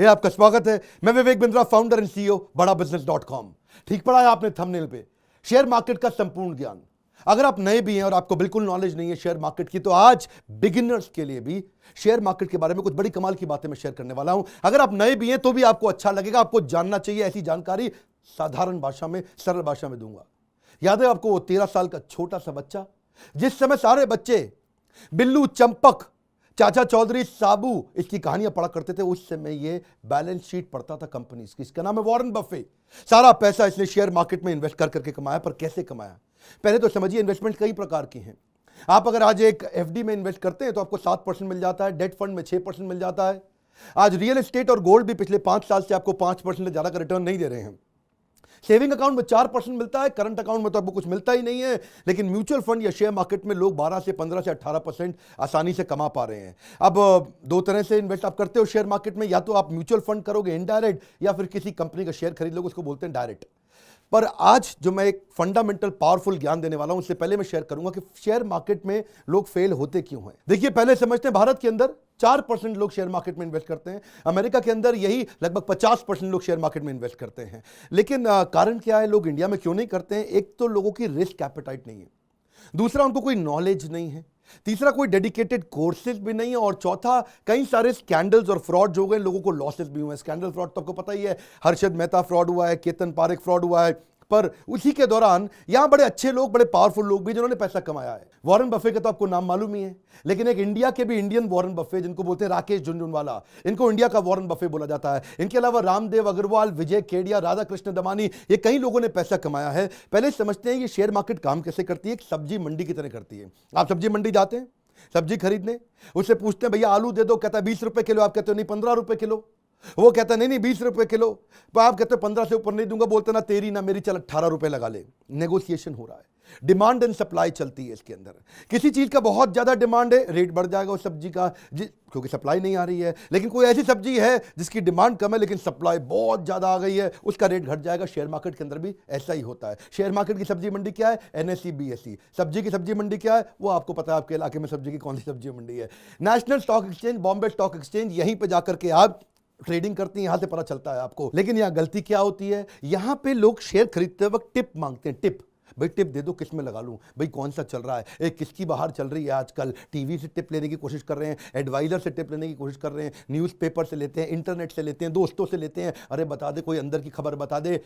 आपका स्वागत है। मैं Vivek Bindra, founder and CEO बड़ा बिजनेस.com। ठीक पढ़ा है आपने थंबनेल पे, शेयर मार्केट का संपूर्ण ज्ञान। अगर आप नए भी हैं और आपको बिल्कुल नॉलेज नहीं है शेयर मार्केट की, तो आज बिगिनर्स के लिए भी शेयर मार्केट के बारे में कुछ बड़ी कमाल की बातें मैं शेयर करने वाला हूं। अगर आप नए भी हैं तो भी आपको अच्छा लगेगा, आपको जानना चाहिए। ऐसी जानकारी साधारण भाषा में, सरल भाषा में दूंगा। याद है आपको वो 13 साल का छोटा सा बच्चा, जिस समय सारे बच्चे बिल्लू, चंपक, चाचा चौधरी, साबू इसकी कहानियां पढ़ा करते थे, उस समय ये बैलेंस शीट पढ़ता था कंपनीज की। इसका नाम है वॉरेन बफे। सारा पैसा इसने शेयर मार्केट में इन्वेस्ट कर करके कमाया। पर कैसे कमाया, पहले तो समझिए। इन्वेस्टमेंट कई प्रकार की हैं। आप अगर आज एक एफडी में इन्वेस्ट करते हैं तो आपको 7% मिल जाता है, डेट फंड में 6% मिल जाता है। आज रियल एस्टेट और गोल्ड भी पिछले 5 साल से आपको 5% से ज्यादा का रिटर्न नहीं दे रहे हैं। सेविंग अकाउंट में 4% मिलता है, करंट अकाउंट में तो आपको कुछ मिलता ही नहीं है। लेकिन म्यूचुअल फंड या शेयर मार्केट में लोग 12 से 15 से 18% आसानी से कमा पा रहे हैं। अब दो तरह से इन्वेस्ट आप करते हो शेयर मार्केट में, या तो आप म्यूचुअल फंड करोगे इनडायरेक्ट, या फिर किसी कंपनी का शेयर खरीद लोगे, उसको बोलते हैं डायरेक्ट। पर आज जो मैं एक फंडामेंटल पावरफुल ज्ञान देने वाला हूं, उससे पहले मैं शेयर करूंगा कि शेयर मार्केट में लोग फेल होते क्यों हैं। देखिए, पहले समझते हैं भारत के अंदर 4% लोग शेयर मार्केट में इन्वेस्ट करते हैं। अमेरिका के अंदर यही लगभग 50% लोग शेयर मार्केट में इन्वेस्ट करते हैं। लेकिन कारण क्या है, लोग इंडिया में क्यों नहीं करते हैं? एक तो लोगों की रिस्क एपेटाइट नहीं है, दूसरा उनको कोई नॉलेज नहीं है, तीसरा कोई डेडिकेटेड कोर्सेज भी नहीं है, और चौथा कई सारे स्कैंडल्स और फ्रॉड हो गए, लोगों को लॉसेस भी हुए हैं। स्कैंडल फ्रॉड तो आपको पता ही है, हर्षद मेहता फ्रॉड हुआ है, केतन पारेख फ्रॉड हुआ है। पर उसी के दौरान यहां बड़े अच्छे लोग, बड़े पावरफुल लोग भी जिन्होंने पैसा कमाया है। वॉरेन बफे का तो आपको नाम मालूम ही है, लेकिन एक इंडिया के भी इंडियन वॉरेन बफे, जिनको बोलते हैं राकेश झुनझुनवाला, इनको इंडिया का वॉरेन बफे बोला जाता है। इनके अलावा रामदेव अग्रवाल, विजय केडिया, राधा कृष्ण दमानी, ये कई लोगों ने पैसा कमाया है। पहले समझते हैं ये शेयर मार्केट काम कैसे करती है। एक सब्जी मंडी की तरह करती है। आप सब्जी मंडी जाते हैं सब्जी खरीदने, उससे पूछते हैं भैया आलू दे दो, कहता है 20 रुपए किलो। आप कहते हो नहीं 15 रुपए किलो। वो कहता नहीं 20 रुपए किलो। तो आप कहते हो 15 से ऊपर नहीं दूंगा। बोलते ना तेरी ना मेरी, चल 18 रुपए लगा ले। नेगोशिएशन हो रहा है, डिमांड एंड सप्लाई चलती है इसके अंदर। किसी चीज का बहुत ज्यादा डिमांड है, रेट बढ़ जाएगा उस सब्जी का, क्योंकि सप्लाई नहीं आ रही है। लेकिन कोई ऐसी सब्जी है जिसकी डिमांड कम है लेकिन सप्लाई बहुत ज्यादा आ गई है, उसका रेट घट जाएगा। शेयर मार्केट के अंदर भी ऐसा ही होता है। शेयर मार्केट की सब्जी मंडी क्या है? NSE BSE. सब्जी की सब्जी मंडी क्या है? वो आपको पता है आपके इलाके में सब्जी की कौन सी सब्जी मंडी है। National stock exchange, Bombay stock exchange, यहीं पर जाकर के आप ट्रेडिंग करती हैं, यहां से पता चलता है आपको। लेकिन यहां गलती क्या होती है, यहां पे लोग शेयर खरीदते वक्त टिप मांगते हैं। टिप, भाई टिप दे दो, किस में लगा लूं, भाई कौन सा चल रहा है, एक किसकी बाहर चल रही है आजकल। टीवी से टिप लेने की कोशिश कर रहे हैं, एडवाइजर से टिप लेने की कोशिश कर रहे हैं, न्यूज़पेपर से लेते हैं, इंटरनेट से लेते हैं, दोस्तों से लेते हैं। अरे बता दे, कोई अंदर की खबर बता दे।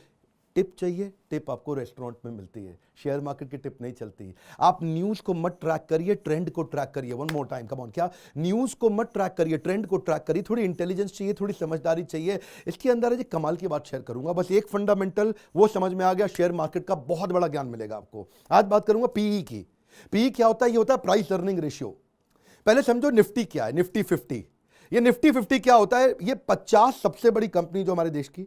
टिप चाहिए, टिप आपको रेस्टोरेंट में मिलती है, शेयर मार्केट की टिप नहीं चलती। आप न्यूज़ को मत ट्रैक करिए, ट्रेंड को ट्रैक करिए। One more time, come on. क्या? न्यूज़ को मत ट्रैक करिए, ट्रेंड को ट्रैक करिए। थोड़ी इंटेलिजेंस चाहिए, थोड़ी समझदारी चाहिए। इसके अंदर है जी कमाल की बात शेयर करूंगा। बस एक फंडामेंटल वो समझ में आ गया, शेयर मार्केट का बहुत बड़ा ज्ञान मिलेगा आपको। आज बात करूंगा पीई की। पीई क्या होता है? ये होता है प्राइस अर्निंग रेशियो। पहले समझो निफ्टी क्या है, निफ्टी 50। ये निफ्टी 50 क्या होता है? ये 50 सबसे बड़ी कंपनी जो हमारे देश की,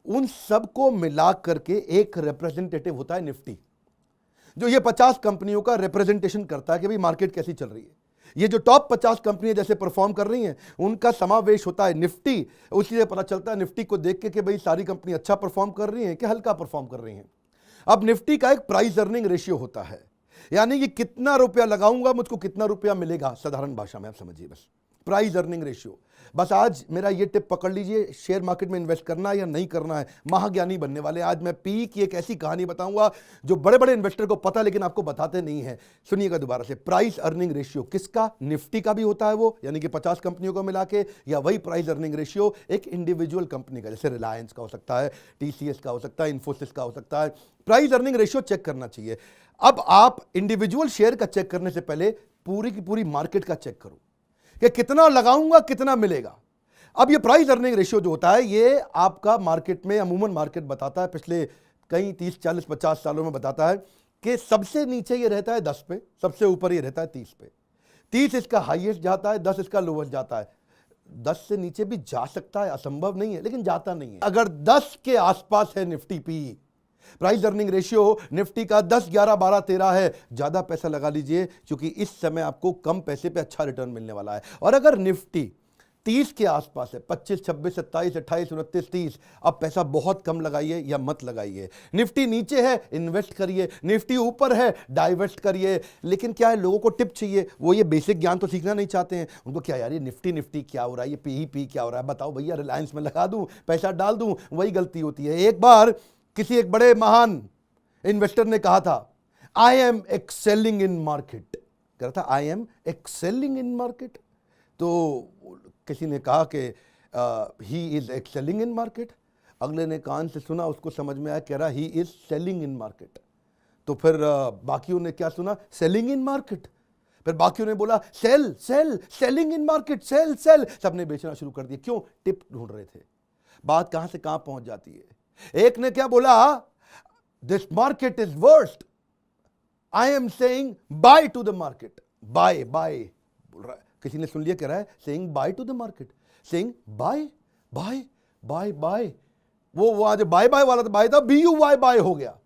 उन सबको मिला करके एक रिप्रेजेंटेटिव होता है निफ्टी, जो ये 50 कंपनियों का रिप्रेजेंटेशन करता है कि भाई मार्केट कैसी चल रही है। ये जो टॉप 50 कंपनियां जैसे परफॉर्म कर रही हैं, उनका समावेश होता है निफ्टी। उसी से पता चलता है निफ्टी को देख के कि भाई सारी कंपनी अच्छा परफॉर्म कर रही हैं कि हल्का परफॉर्म कर रही हैं। अब निफ्टी का एक प्राइस अर्निंग रेशियो होता है, यानी कि कितना रुपया लगाऊंगा मुझको कितना रुपया मिलेगा। साधारण भाषा में आप समझिए, बस प्राइस अर्निंग रेशियो। बस आज मेरा ये टिप पकड़ लीजिए, शेयर मार्केट में इन्वेस्ट करना है या नहीं करना है, महाज्ञानी बनने वाले। आज मैं पी की एक ऐसी कहानी बताऊंगा जो बड़े बड़े इन्वेस्टर को पता लेकिन आपको बताते नहीं है। सुनिएगा दोबारा से। प्राइस अर्निंग रेशियो किसका? निफ्टी का भी होता है वो, यानी कि 50 कंपनियों को मिला के, या वही प्राइस अर्निंग रेशियो एक इंडिविजुअल कंपनी का, जैसे रिलायंस का हो सकता है, टीसीएस का हो सकता है, इन्फोसिस का हो सकता है। प्राइस अर्निंग रेशियो चेक करना चाहिए। अब आप इंडिविजुअल शेयर का चेक करने से पहले पूरी की पूरी मार्केट का चेक करो कि कितना लगाऊंगा कितना मिलेगा। अब ये प्राइस अर्निंग रेशियो जो होता है, ये आपका मार्केट में अमूमन मार्केट बताता है, पिछले कई 30 40 50 सालों में बताता है कि सबसे नीचे ये रहता है 10 पे, सबसे ऊपर ये रहता है 30 पे। 30 इसका हाईएस्ट जाता है, 10 इसका लोवेस्ट जाता है। 10 से नीचे भी जा सकता है, असंभव नहीं है, लेकिन जाता नहीं है। अगर 10 के आसपास है Nifty P, price earning ratio Nifty का 10, 11, 12, 13 है, ज्यादा पैसा लगा लीजिए, क्योंकि इस समय आपको कम पैसे पे अच्छा रिटर्न मिलने वाला है। और अगर निफ्टी 30 के आसपास है, 25, 26, 27, 28, 29, 30। अब पैसा बहुत कम लगाइए या मत लगाइए। निफ्टी नीचे है, इन्वेस्ट करिए। निफ्टी ऊपर है, डाइवेस्ट करिए। लेकिन क्या है, लोगों को टिप चाहिए, वो ये बेसिक ज्ञान तो सीखना नहीं चाहते हैं। उनको क्या यार, ये निफ्टी निफ्टी क्या हो रहा है, ये पी क्या हो रहा है, बताओ भैया, रिलायंस में लगा दूं, पैसा डाल दूं। वही गलती होती है। एक बार किसी एक बड़े महान इन्वेस्टर ने कहा था, I am excelling in market. कह रहा था I am excelling in market. तो किसी ने कहा कि he is excelling in market. अगले ने कान से सुना, उसको समझ में आया, कह रहा he is selling in market. तो फिर बाकियों ने क्या सुना, सेलिंग इन मार्केट। फिर बाकियों ने बोला sell sell, selling in market, sell sell. सबने बेचना शुरू कर दिया। क्यों? टिप ढूंढ रहे थे। बात कहां से कहां पहुंच जाती है। एक ने क्या बोला, this market is worst, I am saying bye to the market. Bye bye बोल रहा है। किसी ने सुन लिया, कह रहा है saying bye to the market, saying bye bye bye bye. वो आज बाय बाय वाला बाय था, BUY बाय हो गया।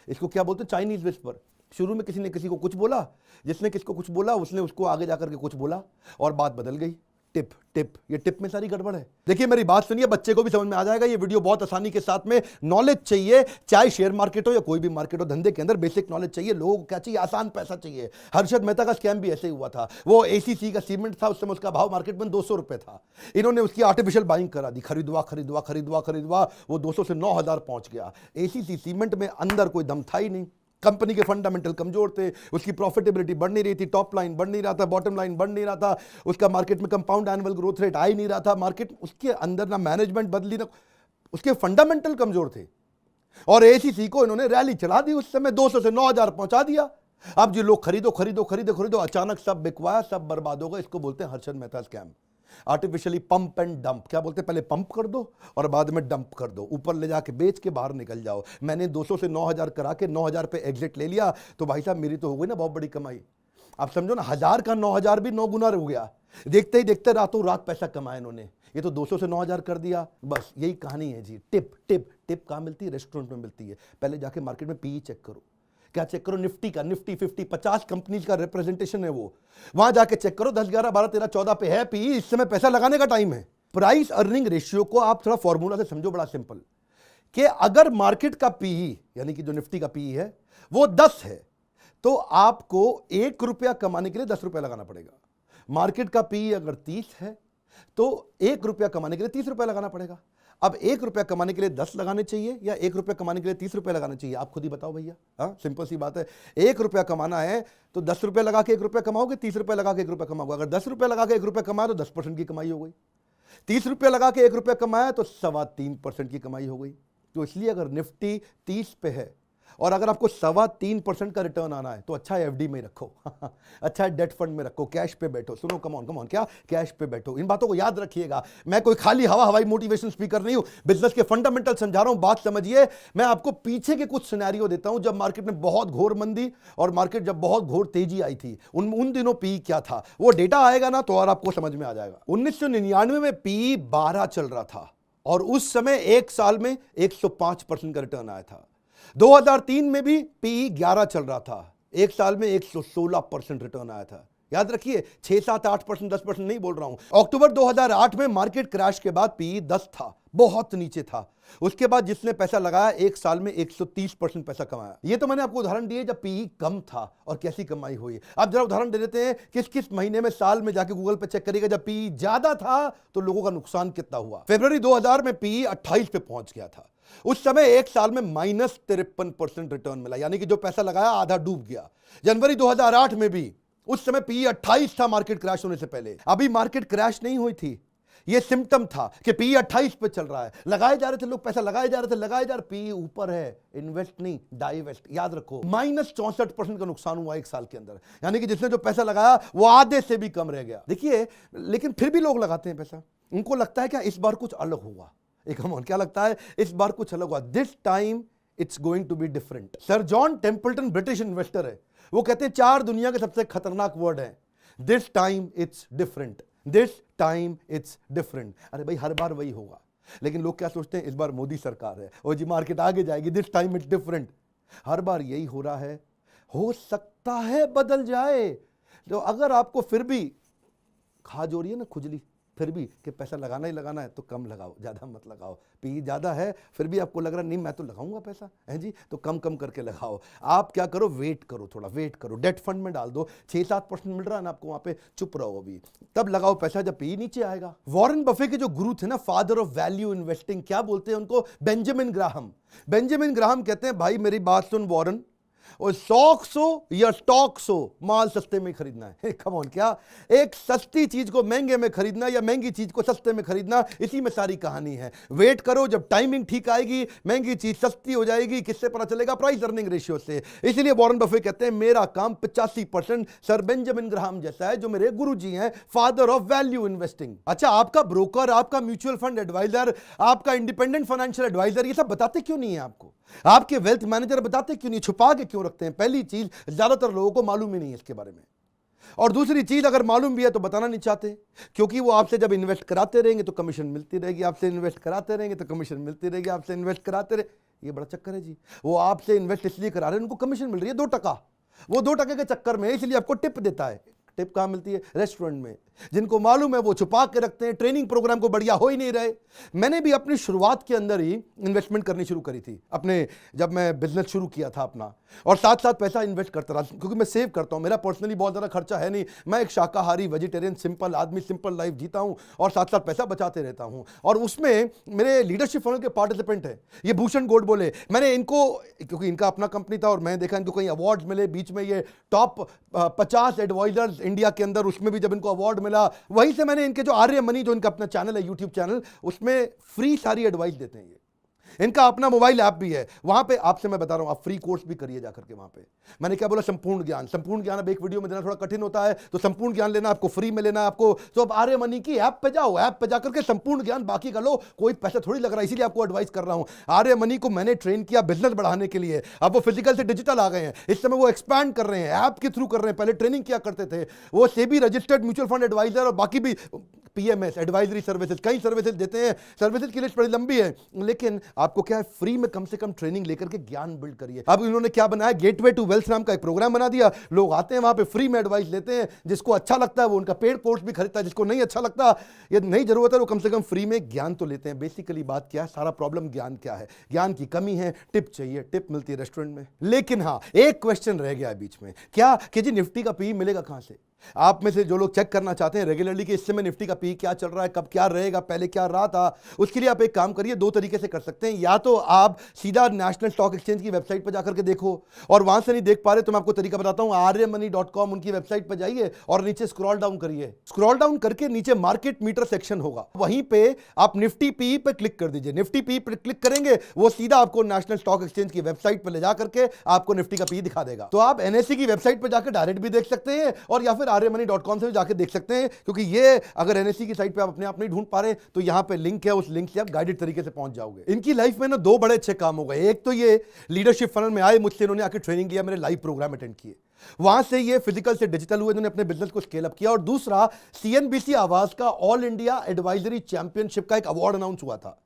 इसको क्या बोलते हैं, चाइनीज विस्पर। शुरू में किसी ने किसी को कुछ बोला, जिसने किसको कुछ बोला उसने उसको आगे जाकर के कुछ बोला और बात बदल गई। टिप टिप, ये टिप में सारी गड़बड़ है। देखिए मेरी बात सुनिए, बच्चे को भी समझ में आ जाएगा। ये वीडियो बहुत आसानी के साथ में, नॉलेज चाहिए, चाहे शेयर मार्केट हो या कोई भी मार्केट हो, धंधे के अंदर बेसिक नॉलेज चाहिए। लोगों को क्या चाहिए, आसान पैसा चाहिए। हर्षद मेहता का स्कैम भी ऐसे ही हुआ था। वो ACC का सीमेंट था, उस समय उसका भाव मार्केट में 200 रुपए था। इन्होंने उसकी आर्टिफिशियल बाइंग करा दी, खरीदवा खरीदवा खरीदवा खरीदवा, वो 200 से 9000 पहुंच गया। ACC सीमेंट में अंदर कोई दम था ही नहीं। कंपनी के फंडामेंटल कमजोर थे, उसकी प्रॉफिटेबिलिटी बढ़ नहीं रही थी, टॉप लाइन बढ़ नहीं रहा था, बॉटम लाइन बढ़ नहीं रहा था, उसका मार्केट में कंपाउंड एनुअल ग्रोथ रेट आ ही नहीं रहा था। मार्केट उसके अंदर ना मैनेजमेंट बदली, ना उसके फंडामेंटल कमजोर थे। और ACC को इन्होंने रैली चला दी, उस समय 200 से 9000 पहुंचा दिया। अब जो लोग खरीदो खरीदो खरीदो खरीदो, अचानक सब बिकवाया, सब बर्बाद होगा। इसको बोलते हैं Harshad Mehta scam. Artificially pump and dump. क्या बोलते हैं, पहले पंप कर दो और बाद में डंप कर दो, ऊपर ले जाके बेच के बाहर निकल जाओ। मैंने 200 से 9000 करा के 9000 पे एग्जिट ले लिया, तो भाई साहब मेरी तो हो गई ना बहुत बड़ी कमाई। आप समझो ना, 1000 का 9000 भी 9 गुना हो गया। देखते ही देखते रातों रात पैसा कमाया इन्होंने। ये तो 200 से 9000 कर दिया, बस यही कहानी है जी। टिप टिप टिप कहाँ मिलती है, रेस्टोरेंट में मिलती है। पहले जाके मार्केट में PE चेक करो। क्या चेक करो, निफ्टी का, निफ्टी 50, 50 कंपनीज का रिप्रेजेंटेशन है वो। वहां जाके चेक करो, 10, 11, 12, 13, 14 पे है PE। इस समय पैसा लगाने का टाइम है। प्राइस अर्निंग रेशियो को आप थोड़ा फॉर्मूला से समझो, बड़ा सिंपल, कि अगर मार्केट का PE यानी कि जो निफ्टी का PE है वो 10 है, तो आपको 1 रुपया कमाने के लिए 10 रुपया लगाना पड़ेगा। मार्केट का PE अगर 30 है तो 1 रुपया कमाने के लिए 30 रुपया लगाना पड़ेगा। अब 1 रुपया कमाने के लिए 10 लगाने चाहिए या 1 रुपया कमाने के लिए 30 रुपया लगाने चाहिए, आप खुद ही बताओ भैया। हाँ, सिंपल सी बात है। 1 रुपया कमाना है तो 10 रुपया लगा के 1 रुपया कमाओगे, 30 रुपया लगा के 1 रुपया कमाओगे। अगर 10 रुपया लगा के 1 रुपया कमाया तो 10% की कमाई हो गई। 30 रुपया लगा के 1 रुपया कमाया तो 3.25% की कमाई हो गई। तो इसलिए अगर निफ्टी 30 पे है और अगर आपको 3.25% का रिटर्न आना है तो अच्छा है FD में रखो अच्छा है डेट फंड में रखो, कैश पे बैठो। सुनो, कम ऑन, क्या कैश पे बैठो। इन बातों को याद रखिएगा। मैं कोई खाली हवाई मोटिवेशन स्पीकर नहीं हूं, बिजनेस के फंडामेंटल समझा रहा हूं, बात समझिए। मैं आपको पीछे के कुछ सिनेरियो देता हूं, जब मार्केट में बहुत घोर मंदी और मार्केट जब बहुत घोर तेजी आई थी, उन दिनों PE क्या था। वो डेटा आएगा ना तो और आपको समझ में आ जाएगा। 1999 में PE 12 चल रहा था और उस समय एक साल में 105% का रिटर्न आया था। 2003 में भी PE 11 चल रहा था, एक साल में 116% रिटर्न आया था। याद रखिए, 6, 7, 8%, 10% नहीं बोल रहा हूं। अक्टूबर 2008 में मार्केट क्रैश के बाद PE 10 था, बहुत नीचे था। उसके बाद जिसने पैसा लगाया एक साल में 130% पैसा कमाया। ये तो मैंने आपको उदाहरण दिए जब PE कम था और कैसी कमाई हुई। अब जरा उदाहरण दे देते हैं, किस किस महीने में, साल में जाके गूगल पे चेक करिएगा जब PE ज्यादा था तो लोगों का नुकसान कितना हुआ। फरवरी 2000 में PE 28 पे पहुंच गया था। उस समय एक साल में -53% रिटर्न मिला, यानी कि जो पैसा लगाया आधा डूब गया। जनवरी 2008 में भी उस समय PE 28 था मार्केट क्रैश होने से पहले। अभी मार्केट क्रैश नहीं हुई थी, ये सिम्टम था कि PE 28 पे चल रहा है। लगाए जा रहे थे लोग, पैसा लगाए जा रहे थे, PE ऊपर है। इन्वेस्ट नहीं, डाइवेस्ट। याद रखो, -64% का नुकसान हुआ एक साल के अंदर, यानी कि जिसने जो पैसा लगाया वो आधे से भी कम रह गया। देखिए, लेकिन फिर भी लोग लगाते हैं पैसा। उनको लगता है क्या इस बार कुछ अलग हुआ। क्या लगता है इस बार कुछ अलग हुआ, this time it's going to be different. Sir John Templeton British investor है, वो कहते हैं 4 दुनिया के सबसे खतरनाक वर्ड है, this time it's different, this time it's different. अरे भाई, हर बार वही होगा, लेकिन लोग क्या सोचते हैं, इस बार मोदी सरकार है और जी मार्केट आगे जाएगी, दिस टाइम इट्स डिफरेंट। हर बार यही हो रहा है, हो सकता है बदल जाए। तो अगर आपको फिर भी खा जो रही है ना खुजली, फिर भी कि पैसा लगाना ही लगाना है तो कम लगाओ, ज़्यादा मत लगाओ। पी ज़्यादा है फिर भी आपको लग रहा नहीं मैं तो लगाऊंगा पैसा है जी, तो कम कम करके लगाओ। आप क्या करो, वेट करो, थोड़ा वेट करो, डेट फंड में डाल दो, 6-7% मिल रहा है ना आपको वहाँ पे, चुप रहो अभी, तब लगाओ पैसा जब पी नीचे आएगा। वॉरेन बफे के जो गुरु थे ना, फादर ऑफ वैल्यू इन्वेस्टिंग, क्या बोलते हैं उनको, बेंजामिन ग्राहम। बेंजामिन ग्राहम कहते हैं भाई मेरी बात सुन वॉरेन, और स्टॉक्स हो या स्टॉक्स हो, माल सस्ते में खरीदना है। कम ऑन, क्या एक सस्ती चीज को महंगे में खरीदना या महंगी चीज को सस्ते में खरीदना, इसी में सारी कहानी है। वेट करो, जब टाइमिंग ठीक आएगी महंगी चीज सस्ती हो जाएगी। किससे पता चलेगा, प्राइस अर्निंग रेशियो से। इसलिए वॉरेन बफे कहते हैं मेरा काम 85% सर बेंजामिन ग्राहम जैसा है, जो मेरे गुरुजी हैं, फादर ऑफ वैल्यू इन्वेस्टिंग। अच्छा, आपका ब्रोकर, आपका म्यूचुअल फंड एडवाइजर, आपका इंडिपेंडेंट फाइनेंशियल एडवाइजर ये सब बताते क्यों नहीं है आपको? आपके वेल्थ मैनेजर बताते क्यों नहीं, छुपा के क्यों रखते हैं? पहली चीज, ज्यादातर लोगों को मालूम ही नहीं है इसके बारे में। और दूसरी चीज, अगर मालूम भी है तो बताना नहीं चाहते, क्योंकि वो आपसे जब इन्वेस्ट कराते रहेंगे तो कमीशन मिलती रहेगी, आपसे इन्वेस्ट कराते रहेंगे तो कमीशन मिलती रहेगी, आपसे इन्वेस्ट कराते रहे, ये बड़ा चक्कर है जी। वो आपसे इन्वेस्ट इसलिए करा रहे हैं, उनको कमीशन मिल रही है 2%, वो 2% के चक्कर में इसलिए आपको टिप देता है। टिप कहाँ मिलती है? रेस्टोरेंट में। जिनको मालूम है वो छुपा के रखते हैं, ट्रेनिंग प्रोग्राम को बढ़िया हो ही नहीं रहे। मैंने भी अपनी शुरुआत के अंदर ही इन्वेस्टमेंट करनी शुरू करी थी अपने, जब मैं बिजनेस शुरू किया था अपना, और साथ साथ पैसा इन्वेस्ट करता रहा, क्योंकि मैं सेव करता हूं, मेरा पर्सनली बहुत ज़्यादा खर्चा है नहीं, मैं एक शाकाहारी वेजिटेरियन सिंपल आदमी, सिंपल लाइफ जीता हूं और साथ साथ पैसा बचाते रहता हूं। और उसमें मेरे लीडरशिप फनल के पार्टिसिपेंट हैं, ये भूषण गोड बोले, मैंने इनको, क्योंकि इनका अपना कंपनी था और मैं देखा इनको कहीं अवार्ड मिले, बीच में ये टॉप 50 एडवाइजर्स इंडिया के अंदर, उसमें भी जब इनको अवार्ड मिला, वहीं से मैंने इनके जो आर्य मनी, जो इनका अपना चैनल है, यूट्यूब चैनल, उसमें फ्री सारी एडवाइस देते हैं ये। इनका अपना मोबाइल ऐप भी है, वहां पे आपसे मैं बता रहा हूं, आप फ्री कोर्स भी करिए जाकर के वहां पे। मैंने क्या बोला, संपूर्ण ज्ञान। संपूर्ण ज्ञान अब एक वीडियो में देना थोड़ा कठिन होता है, तो संपूर्ण ज्ञान लेना आपको फ्री में लेना है आपको, तो अब आर्य मनी की ऐप पे जाओ, ऐप पे जाकर के संपूर्ण ज्ञान बाकी का लो, कोई पैसा थोड़ी लग रहा है, इसीलिए आपको एडवाइस कर रहा हूं। आर्य मनी को मैंने ट्रेन किया बिजनेस बढ़ाने के लिए, अब वो फिजिकल से डिजिटल आ गए हैं, इस समय वो एक्सपैंड कर रहे हैं, ऐप के थ्रू कर रहे हैं, पहले ट्रेनिंग किया करते थे। वो SEBI registered mutual fund advisor और बाकी भी पीएमएस एडवाइजरी सर्विसेज, कई सर्विसेज देते हैं। सर्विसेज की लिस्ट बड़ी लंबी है, लेकिन आपको क्या है, फ्री में कम से कम ट्रेनिंग लेकर के ज्ञान बिल्ड करिए। अब इन्होंने क्या बनाया, गेटवे टू वेल्थ नाम का एक प्रोग्राम बना दिया। लोग आते हैं वहां पे, फ्री में एडवाइस लेते हैं, जिसको अच्छा लगता है वो उनका पेड कोर्स भी खरीदता है, जिसको नहीं अच्छा लगता, ये नहीं जरूरत है, वो कम से कम फ्री में ज्ञान तो लेते हैं। बेसिकली बात क्या है, सारा प्रॉब्लम ज्ञान क्या है, ज्ञान की कमी है, टिप चाहिए, टिप मिलती है रेस्टोरेंट में। लेकिन हाँ, एक क्वेश्चन रह गया है बीच में, क्या कि जी निफ्टी का पी मिलेगा कहां से? आप में से जो लोग चेक करना चाहते हैं रेगुलरली कि इस समय निफ्टी का पी क्या चल रहा है, कब क्या रहेगा, पहले क्या रहा था, उसके लिए आप एक काम करिए, दो तरीके से कर सकते हैं। या तो आप सीधा नेशनल स्टॉक एक्सचेंज की वेबसाइट पर जाकर के देखो, और वहां से नहीं देख पा रहे तो मैं आपको तरीका बताता हूं, arymoney.com उनकी वेबसाइट पर जाइए और नीचे स्क्रॉल डाउन करिए। स्क्रॉल डाउन करके नीचे मार्केट मीटर सेक्शन होगा, वहीं पे आप निफ्टी पी पर क्लिक कर दीजिए। निफ्टी पी पर क्लिक करेंगे, वो सीधा आपको नेशनल स्टॉक एक्सचेंज की वेबसाइट पर ले जाकर के आपको निफ्टी का पी दिखा देगा। तो आप एनएसई की वेबसाइट पर जाकर डायरेक्ट भी देख सकते हैं, और या फिर arymoney.com से जाके देख सकते हैं, क्योंकि ये अगर एनएसई की साइट पे आप अपने आप नहीं ढूंढ पा रहे तो यहां पे लिंक है, उस लिंक से आप गाइडेड तरीके से पहुंच जाओगे। इनकी लाइफ में ना दो बड़े अच्छे काम हो गए। एक तो ये लीडरशिप फनल में आए, मुझसे इन्होंने आके ट्रेनिंग लिया, मेरे लाइव प्रोग्राम अटेंड किए, वहां से ये फिजिकल से डिजिटल हुए, इन्होंने अपने बिजनेस को स्केल अप किया। और दूसरा, सीएनबीसी आवाज का ऑल इंडिया एडवाइजरी चैंपियनशिप का एक अवार्ड अनाउंस हुआ था,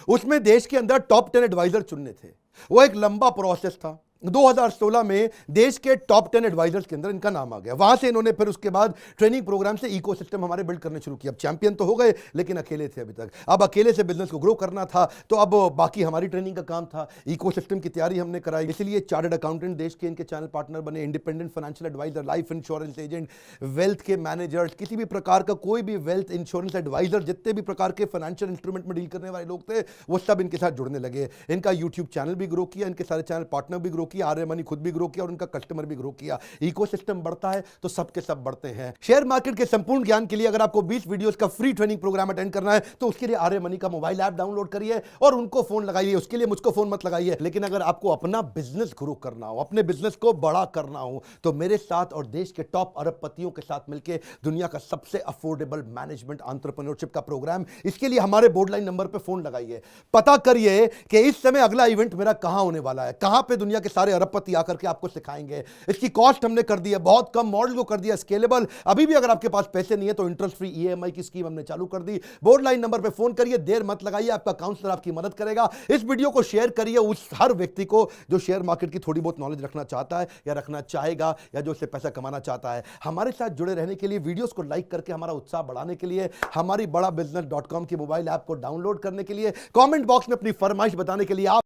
उसमें देश के अंदर टॉप 10 एडवाइजर चुनने थे। वो एक लंबा प्रोसेस था। 2016 में देश के टॉप 10 एडवाइजर्स के अंदर इनका नाम आ गया। वहां से इन्होंने फिर उसके बाद ट्रेनिंग प्रोग्राम से इकोसिस्टम हमारे बिल्ड करने शुरू किया। अब चैंपियन तो हो गए, लेकिन अकेले थे अभी तक। अब अकेले से बिजनेस को ग्रो करना था, तो अब बाकी हमारी ट्रेनिंग का काम था, इकोसिस्टम की तैयारी हमने कराई। इसलिए चार्टर्ड अकाउंटेंट देश के इनके चैनल पार्टनर बने, independent financial advisor, life insurance agent, wealth के मैनेजर्स, किसी भी प्रकार का कोई भी वेल्थ इंश्योरेंस एडवाइजर, जितने भी प्रकार के फाइनेंशियल इंस्ट्रूमेंट में डील करने वाले लोग थे, वो सब इनके साथ जुड़ने लगे। इनका यूट्यूब चैनल भी ग्रो किया, इनके सारे चैनल पार्टनर भी ग्रो किया, आर्य मनी खुद भी ग्रो किया और उनका कस्टमर भी ग्रो किया। इकोसिस्टम बढ़ता है तो सबके सब बढ़ते हैं। शेयर मार्केट के संपूर्ण ज्ञान के लिए अगर आपको 20 वीडियोस का फ्री ट्रेनिंग प्रोग्राम अटेंड करना है तो उसके लिए आर्य मनी का मोबाइल ऐप डाउनलोड करिए और उनको फोन लगाइए। उसके लिए मुझको फोन मत लगाइए। लेकिन अगर आपको अपना बिजनेस ग्रो करना हो, अपने बिजनेस को बड़ा करना हो, तो मेरे साथ और देश के टॉप अरबपतियों के साथ मिलकर दुनिया का सबसे अफोर्डेबल मैनेजमेंट एंटरप्रेन्योरशिप का प्रोग्राम, इसके लिए हमारे बोर्ड लाइन नंबर पर फोन लगाइए। पता करिए कि इस समय अगला इवेंट मेरा कहां होने वाला है, कहां पे दुनिया के सारे अरबपति आकर के आपको सिखाएंगे। इसकी कॉस्ट हमने कर दी है बहुत कम, मॉडल को कर दिया स्केलेबल। अभी भी अगर आपके पास पैसे नहीं है तो इंटरेस्ट फ्री ईएमआई की स्कीम हमने चालू कर दी। बोर्ड लाइन नंबर पे फोन करिए, देर मत लगाइए, आपका काउंसलर आपकी मदद करेगा। इस वीडियो को शेयर करिए उस हर व्यक्ति को जो शेयर मार्केट की थोड़ी बहुत नॉलेज रखना चाहता है या रखना चाहेगा या जो उससे पैसा कमाना चाहता है। हमारे साथ जुड़े रहने के लिए, वीडियोस को लाइक करके हमारा उत्साह बढ़ाने के लिए, हमारी बड़ा बिजनेस.com की मोबाइल ऐप को डाउनलोड करने के लिए, कमेंट बॉक्स में अपनी फरमाइश बताने के लिए आप